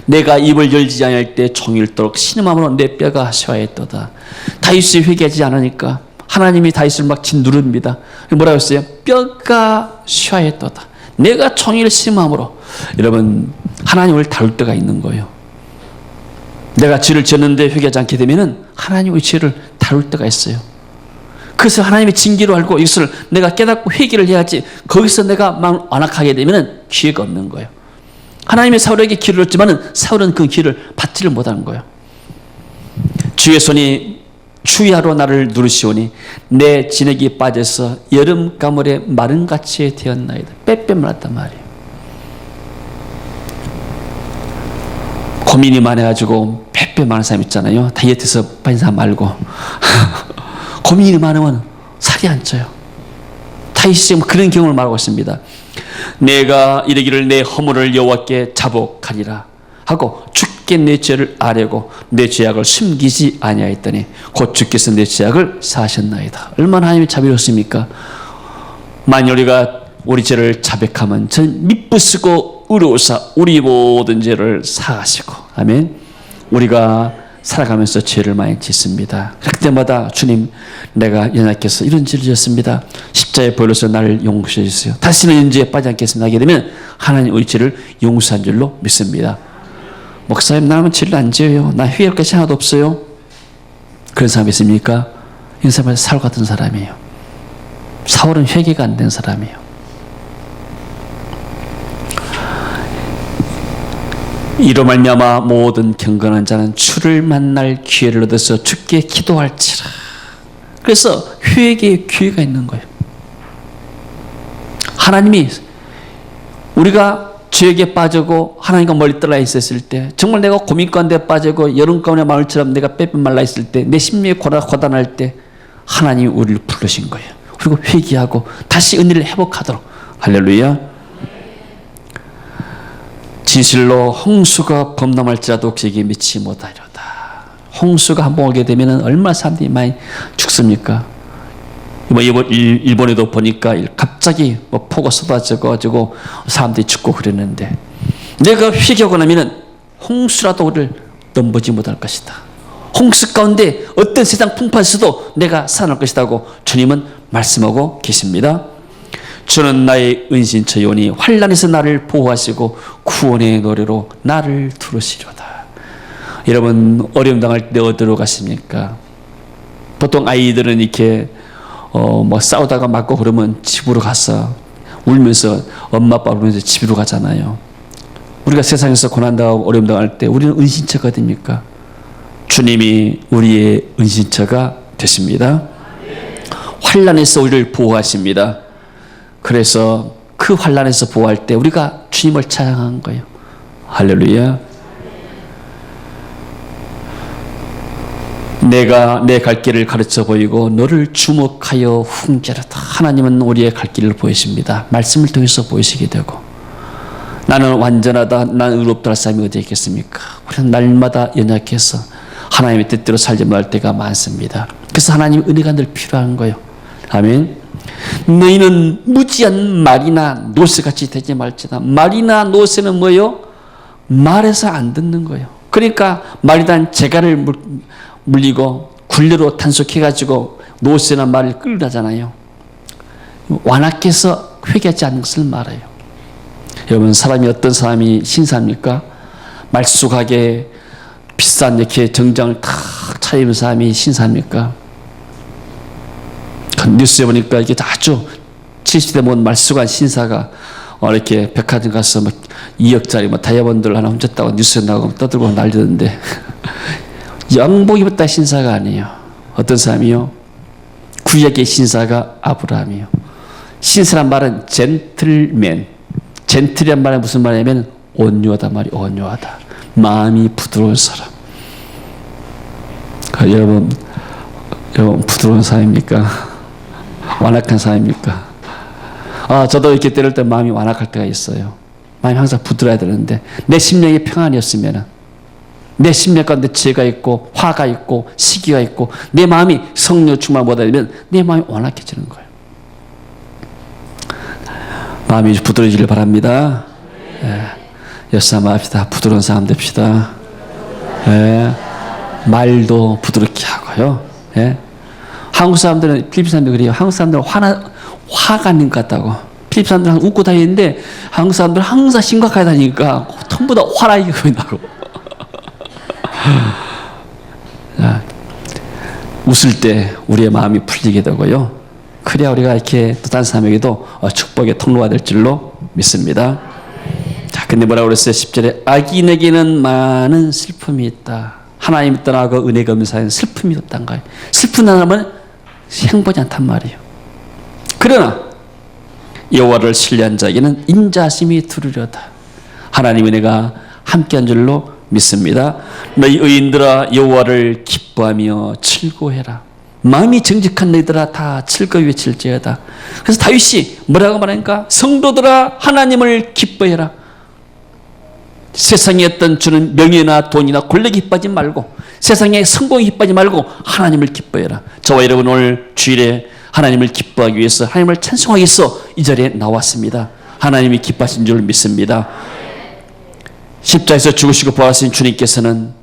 내가 입을 열지 않을 때 종일토록 신음함으로 내 뼈가 쇠하였도다. 다윗이 회개하지 않으니까 하나님이 다윗을 막 짓누릅니다. 뭐라고 했어요? 뼈가 쇠하였도다. 내가 종일 신음함으로. 여러분, 하나님을 다룰 때가 있는 거예요. 내가 죄를 지었는데 회개하지 않게 되면은 하나님의 죄를 다룰 때가 있어요. 그래서 하나님의 징계로 알고 이것을 내가 깨닫고 회개를 해야지, 거기서 내가 막 완악하게 되면은 기회가 없는 거예요. 하나님의 사울에게 기회를 줬지만은 사울은 그 기회를 받지를 못하는 거예요. 주의 손이 추위하러 나를 누르시오니 내 진액이 빠져서 여름 가물에 마른 같이 되었나이다. 빼빼 말았단 말이에요. 고민이 많아가지고 빼빼 많은 사람 있잖아요. 다이어트해서 빠진 사람 말고 고민이 많으면 살이 안 쪄요. 다윗이 그런 경험을 말하고 있습니다. 내가 이르기를 내 허물을 여호와께 자복하리라 하고 주께 내 죄를 아뢰고 내 죄악을 숨기지 아니하였더니 곧 주께서 내 죄악을 사하셨나이다. 얼마나 하나님이 자비롭습니까? 만일 우리가 우리 죄를 자백하면 전 미쁘시고 의로우사 우리 모든 죄를 사하시고, 아멘. 우리가 살아가면서 죄를 많이 짓습니다. 그때마다 주님, 내가 연약해서 이런 죄를 지었습니다. 십자가에 보혈로서 나를 용서해 주세요. 다시는 이런 죄에 빠지지 않겠습니다 하게 되면 하나님 우리 죄를 용서한 줄로 믿습니다. 목사님, 나는 죄를 안 지어요. 나 회개할 것이 하나도 없어요. 그런 사람 있습니까? 이 사람은 사울 같은 사람이에요. 사울은 회개가 안 된 사람이에요. 이로 말미암아 모든 경건한 자는 주를 만날 기회를 얻어서 주께 기도할지라. 그래서 회개의 기회가 있는 거예요. 하나님이 우리가 죄에게 빠지고 하나님과 멀리 떨어져 있었을 때, 정말 내가 고민 가운데 빠지고 여름 가운데 마을처럼 내가 빼빼 말라 있을 때, 내 심령이 고단할 때 하나님이 우리를 부르신 거예요. 그리고 회개하고 다시 은혜를 회복하도록. 할렐루야. 진실로 홍수가 범람할지라도 그에게 미치지 못하리로다. 홍수가 한번 오게 되면 얼마나 사람들이 많이 죽습니까? 일본에도 보니까 갑자기 폭우가 쏟아져가지고 사람들이 죽고 그랬는데, 내가 회개하고 나면 홍수라도 우리를 넘보지 못할 것이다. 홍수 가운데 어떤 세상 풍파에서도 내가 살아날 것이라고 주님은 말씀하고 계십니다. 주는 나의 은신처요니 환난에서 나를 보호하시고 구원의 노래로 나를 두르시려다. 여러분, 어려움 당할 때 어디로 가십니까? 보통 아이들은 이렇게 싸우다가 맞고 그러면 집으로 가서 울면서 엄마 아빠 부르면서 집으로 가잖아요. 우리가 세상에서 고난당하고 어려움 당할 때 우리는 은신처가 됩니까? 주님이 우리의 은신처가 되십니다. 환난에서 우리를 보호하십니다. 그래서 그 환난에서 보호할 때 우리가 주님을 찬양한 거예요. 할렐루야. 내가 내 갈 길을 가르쳐 보이고 너를 주목하여 훈계하다. 하나님은 우리의 갈 길을 보이십니다. 말씀을 통해서 보이시게 되고, 나는 완전하다, 나는 의롭다 할 사람이 어디 있겠습니까? 우리는 날마다 연약해서 하나님의 뜻대로 살지 못할 때가 많습니다. 그래서 하나님의 은혜가 늘 필요한 거예요. 아멘. 너희는 무지한 말이나 노새같이 되지 말지다. 말이나 노새는 뭐예요? 말해서 안 듣는 거예요. 그러니까 말이란 재갈을 물리고 굴레로 단속해가지고 노새나 말을 끌려가잖아요. 완악해서 회개하지 않는 것을 말해요. 여러분, 사람이 어떤 사람이 신사입니까? 말쑥하게 비싼 이렇게 정장을 탁 차리는 사람이 신사입니까? 뉴스에 보니까 이게 아주 70대 먹은 말쑥한 신사가 이렇게 백화점 가서 2억짜리 다이아몬드를 하나 훔쳤다고 뉴스에 나가고 떠들고 난리던데 영복 입었다 신사가 아니에요. 어떤 사람이요? 구약의 신사가 아브라함이요. 신사란 말은 젠틀맨. 젠틀이란 말은 무슨 말이냐면 온유하다 말이 온유하다. 마음이 부드러운 사람. 여러분 부드러운 사람입니까? 완악한 사람입니까? 저도 이렇게 때릴 때 마음이 완악할 때가 있어요. 마음이 항상 부드러워야 되는데, 내 심령이 평안이었으면, 내 심령 가운데 죄가 있고 화가 있고 시기가 있고 내 마음이 성령 충만 못하면 내 마음이 완악해지는 거예요. 마음이 부드러워지길 바랍니다. 열사마 합시다. 부드러운 사람 됩시다. 말도 부드럽게 하고요. 한국 사람들은, 필리핀 사람들 그래요. 한국 사람들은 화가 있는 것 같다고. 필리핀 사람들은 웃고 다니는데 한국 사람들은 항상 심각하게 다니니까 전부 다 화나게 보인다고. 웃을 때 우리의 마음이 풀리게 되고요. 그래야 우리가 이렇게 또 다른 사람에게도 축복의 통로가 될 줄로 믿습니다. 자, 근데 뭐라고 그랬어요? 10절에 악인에게는 많은 슬픔이 있다. 하나님 떠나고 은혜가 없는 사람은 슬픔이 없다는 거예요. 슬픈 사람은 행복하지 않단 말이에요. 그러나 여호와를 신뢰한 자에게는 인자심이 두르려다. 하나님 은혜가 함께한 줄로 믿습니다. 너희 의인들아 여호와를 기뻐하며 즐거워해라. 마음이 정직한 너희들아 다 즐거이 외칠지어다. 그래서 다윗이 뭐라고 말하니까 성도들아 하나님을 기뻐해라. 세상에 어떤 주는 명예나 돈이나 권력이 기뻐하지 말고 세상에 성공이 기뻐하지 말고 하나님을 기뻐해라. 저와 여러분 오늘 주일에 하나님을 기뻐하기 위해서 하나님을 찬송하기 위해서 이 자리에 나왔습니다. 하나님이 기뻐하신 줄 믿습니다. 십자가에서 죽으시고 부활하신 주님께서는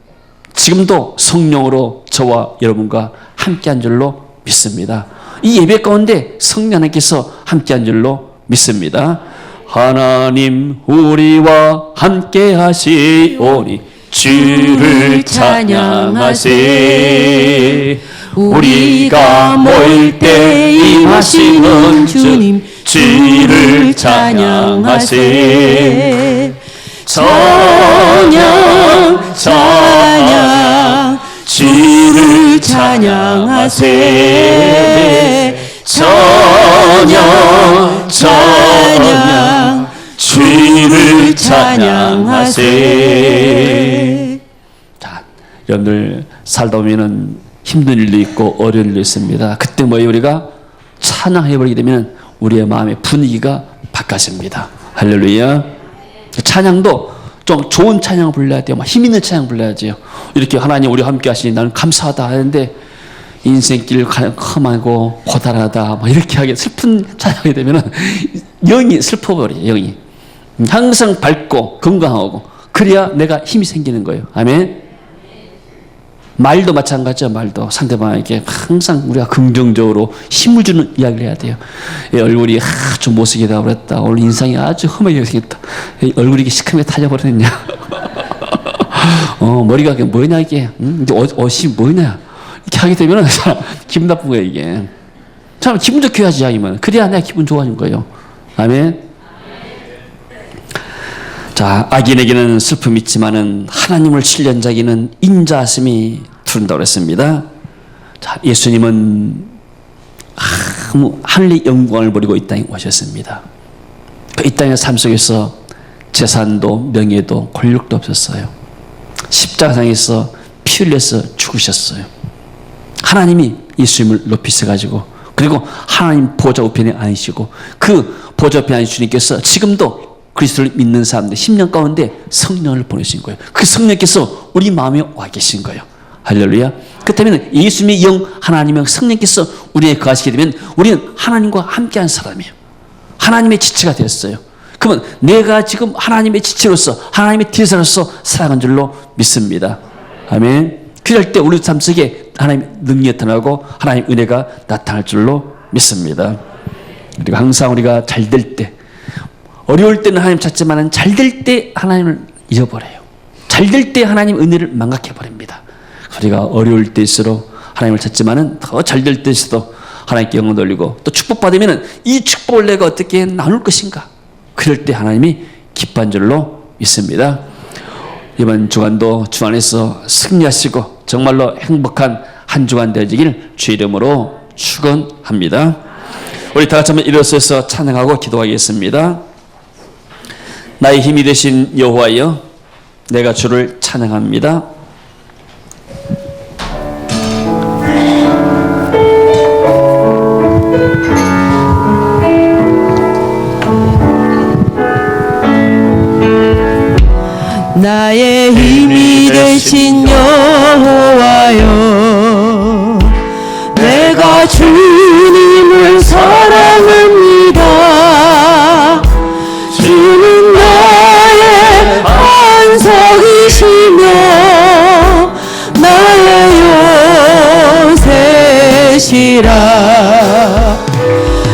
지금도 성령으로 저와 여러분과 함께한 줄로 믿습니다. 이 예배 가운데 성령 하나님께서 함께한 줄로 믿습니다. 하나님 우리와 함께 하시오니 주를 찬양하세. 우리가 모일 때 임하시는 주님 주를 찬양하세. 찬양 찬양 주를 찬양하세. 찬양 찬양 주를 찬양하세. 자, 여러분들 살다 보면은 힘든 일도 있고 어려운 일도 있습니다. 그때 뭐예요? 우리가 찬양해버리게 되면 우리의 마음의 분위기가 바뀌어집니다. 할렐루야. 찬양도 좀 좋은 찬양을 불러야 돼요. 힘 있는 찬양 불러야지요. 이렇게 하나님 우리와 함께 하시니 나는 감사하다 하는데 인생길 험하고 고달하다 막 이렇게 하게 슬픈 찬양이 되면은 영이 슬퍼버려요. 영이 항상 밝고 건강하고 그래야 내가 힘이 생기는 거예요. 아멘. 말도 마찬가지죠. 말도 상대방에게 항상 우리가 긍정적으로 힘을 주는 이야기를 해야 돼요. 얼굴이 아주 못생기다 그랬다. 오늘 인상이 아주 험하게 생겼다. 얼굴이 시커멓게 타져버렸냐. 머리가 뭐냐 이게. 옷이 뭐냐. 이렇게 하게 되면 기분 나쁜 거예요 이게. 참 기분 좋게 해야지 이야기만. 그래야 내가 기분 좋아진 거예요. 아멘. 자, 악인에게는 슬픔이 있지만은 하나님을 신뢰한 자에게는 인자하심이 두른다고 했습니다. 자, 예수님은 하늘의 영광을 버리고 이 땅에 오셨습니다. 이 땅의 삶 속에서 재산도 명예도 권력도 없었어요. 십자가상에서 피 흘려서 죽으셨어요. 하나님이 예수님을 높이셔가지고 그리고 하나님 보좌 우편에 앉으시고 그 보좌 우편에 앉으신 주님께서 지금도 그리스도를 믿는 사람들 10년 가운데 성령을 보내신 거예요. 그 성령께서 우리 마음에 와 계신 거예요. 할렐루야. 그렇다면 예수님의 영 하나님의 성령께서 우리에게 거하시게 되면 우리는 하나님과 함께한 사람이에요. 하나님의 지체가 되었어요. 그러면 내가 지금 하나님의 지체로서 하나님의 대사로서 살아간 줄로 믿습니다. 아멘. 그럴 때 우리 삶 속에 하나님의 능력이 나타나고 하나님의 은혜가 나타날 줄로 믿습니다. 그리고 항상 우리가 잘 될 때 어려울 때는 하나님 찾지만 잘 될 때 하나님을 잊어버려요. 잘 될 때 하나님 은혜를 망각해버립니다. 우리가 어려울 때일수록 하나님을 찾지만 더 잘 될 때일수록 하나님께 영광 돌리고 또 축복받으면 이 축복을 내가 어떻게 나눌 것인가. 그럴 때 하나님이 기뻐한 줄로 믿습니다. 이번 주간도 주 안에서 승리하시고 정말로 행복한 한 주간 되어지길 주 이름으로 축원합니다. 우리 다 같이 한번 일어서서 찬양하고 기도하겠습니다. 나의 힘이 되신 여호와여, 내가 주를 찬양합니다. 나의 힘이 되신 여호와여, 내가 주님을 사랑합니다. 주는 나의 반석이시며 나의 요새시라.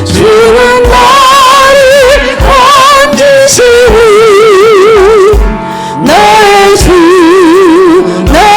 주는 나를 건지시니 나의 주, 나의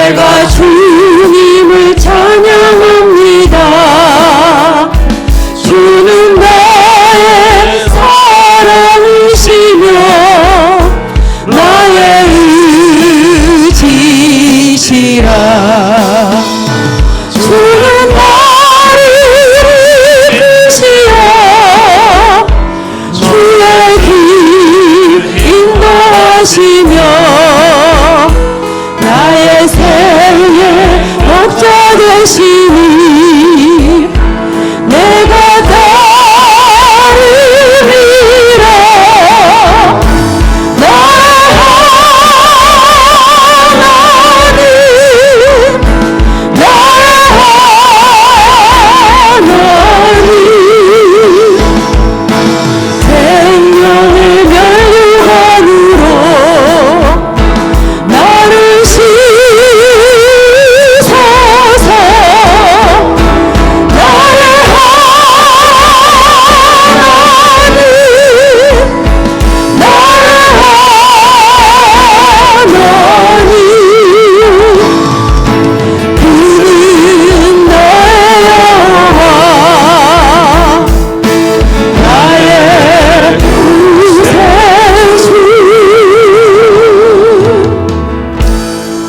내가 주님을 찬양합니다. 주는 나의 사랑이시며 나의 의지시라. 주는 나를 이끄시어 주의 길 인도하시며 나의 생의 목자 되시니 내가 따르리라. 나의 하나님 나의 하나님 생명의 멸류관으로 나를 씻어서 나의 하나님 나의 하나님 그는 나의 여호와 나의 구세주.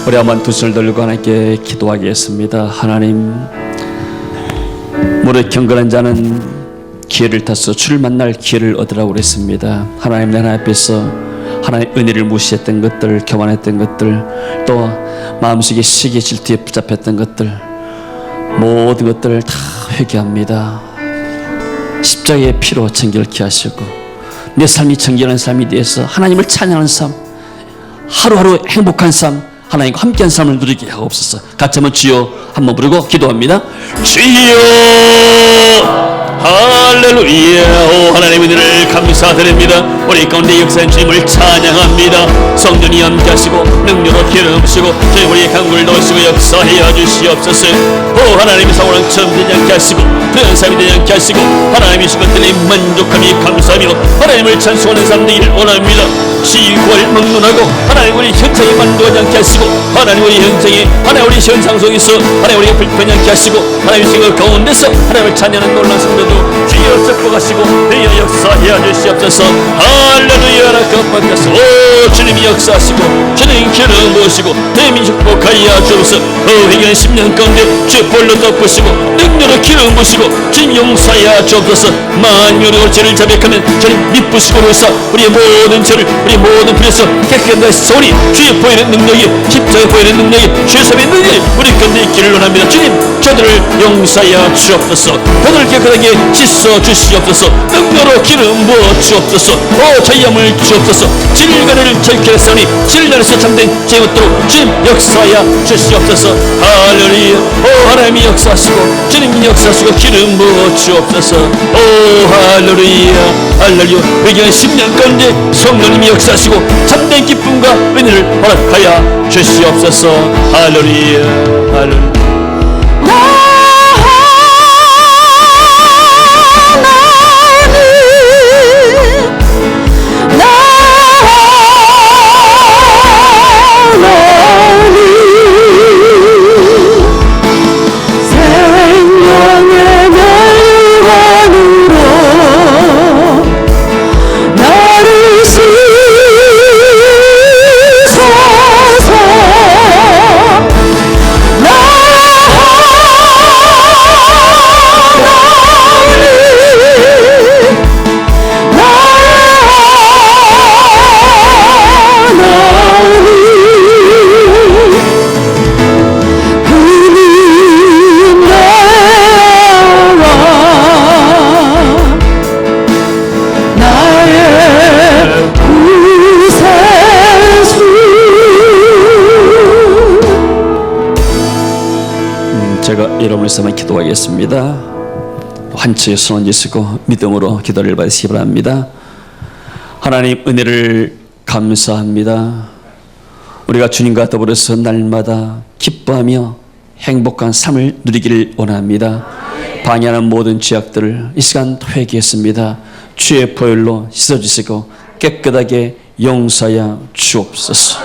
우리 한번 두 손을 들고 하나님께 기도하겠습니다. 하나님, 무릇 경건한 자는 기회를 타서 주를 만날 기회를 얻으라고 그랬습니다. 하나님, 내 앞에서 하나님의 은혜를 무시했던 것들, 교만했던 것들, 또 마음속에 시기 질투에 붙잡혔던 것들, 모든 것들을 다 회개합니다. 십자가의 피로 정결케 하시고 내 삶이 정결한 삶이 되어서 하나님을 찬양하는 삶, 하루하루 행복한 삶, 하나님과 함께한 삶을 누리게 하옵소서. 같이 한번 주여 한번 부르고 기도합니다. 주여 할렐루야. 오 하나님의 은혜를 감사드립니다. 우리 가운데 역사한 주님을 찬양합니다. 성전이 함께하시고 능력으로 기름 부시고 저희 우리의 강구를 넣으시고 역사하여 주시옵소서. 오 하나님의 사고는 처음 되지 않게 하시고 그런 삶이 되지 않게 하시고 하나님이 주신 것들이 만족함이 감사하며 하나님을 찬송하는 삶 되기를 원합니다. 시골 막론하고 하나님 우리 현장에 만족하지 않게 하시고 하나님 우리 현장에 하나님 우리 현상 속에서 하나님 우리가 불편하지 않게 하시고 하나님 생각 가운데서 하나님을 찬양하는 놀라운 성도도 주여 접근하시고 주여 역사하여 주시옵소서. 할렐루야. 라카파카스. 오 주님이 역사하시고 주님 기름 부으시고 주님이 축복하여 주옵소서. 회개한 10년 가운데 주 볼로 덮으시고 능력으로 기름 부으시고 주님 용서하여 주옵소서. 만유로 죄를 자백하면 주님 미쁘시고 그래서 우리의 모든 죄를 우리 모든 불에서 깨끗한 것이 우리 주의 보이는 능력이 십자가 보이는 능력이 주의 삶의 능력이 우리 가운데 있기를 원합니다. 주님 저들을 용서하여 주옵소서. 저들을 깨끗하게 씻어 주시옵소서. 능력으로 기름 부어 주옵소서. 오 저희 영을 주옵소서. 질간을 절결했으니 질간에서 참된 제것도록 주님 역사하여 주시옵소서. 할렐루야. 오 하나님이 역사하시고 주님 역사하시고 기름 부어 주옵소서. 오 할렐루야. 할렐루야. 회개한 10년 가운데 성령님이 역사하시고 참된 기쁨과 은혜를 허락하여 주시옵소서. 할렐루야. 할렐루야. 제가 여러분에서만 기도하겠습니다. 한치의 손 얹으시고 믿음으로 기도를 받으시기 바랍니다. 하나님 은혜를 감사합니다. 우리가 주님과 더불어서 날마다 기뻐하며 행복한 삶을 누리기를 원합니다. 방해하는 모든 죄악들을 이 시간 회개했습니다. 주의 보혈로 씻어주시고 깨끗하게 용서하여 주옵소서.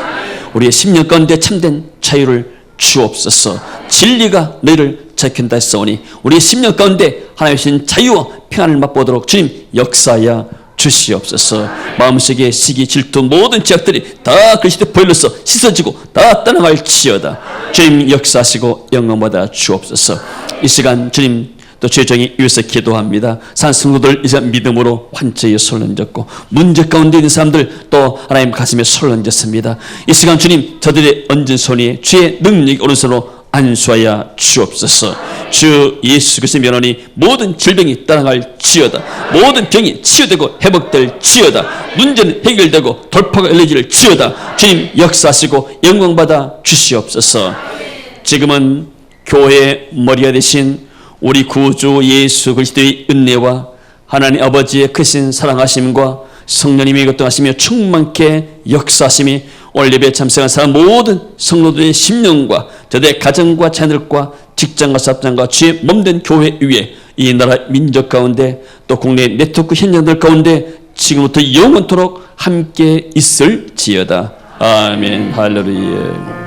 우리의 10년 가운데 참된 자유를 주옵소서. 진리가 너희를 지킨다 했사오니 우리 심령 가운데 하나님의 신 자유와 평안을 맛보도록 주님 역사하여 주시옵소서. 마음속에 시기 질투 모든 죄악들이 다 그리스도 보혈로서 씻어지고 다 떠나갈지어다. 주님 역사하시고 영광받아 주옵소서. 이 시간 주님 또 죄정이 위해서 기도합니다. 산 성도들 이제 믿음으로 환처에 손을 얹었고 문제 가운데 있는 사람들 또 하나님 가슴에 손을 얹었습니다. 이 시간 주님 저들의 얹은 손이 주의 능력이 오른손으로 안수하여 주옵소서. 주 예수 그리스도의 면허니 모든 질병이 떠나갈지어다. 모든 병이 치유되고 회복될지어다. 문제는 해결되고 돌파가 열려질지어다. 주님 역사하시고 영광받아 주시옵소서. 지금은 교회의 머리가 되신 우리 구주 예수 그리스도의 은혜와 하나님 아버지의 크신 사랑하심과 성령님의 교통하시며 충만케 역사하심이 오늘 예배에 참석한 사람 모든 성도들의 심령과 저들의 가정과 자녀들과 직장과 사업장과 주의 몸된 교회 위에 이 나라 민족 가운데 또 국내 네트워크 현장들 가운데 지금부터 영원토록 함께 있을지어다. 아멘. 할렐루야.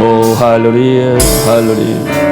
오 할렐루야. 할렐루야.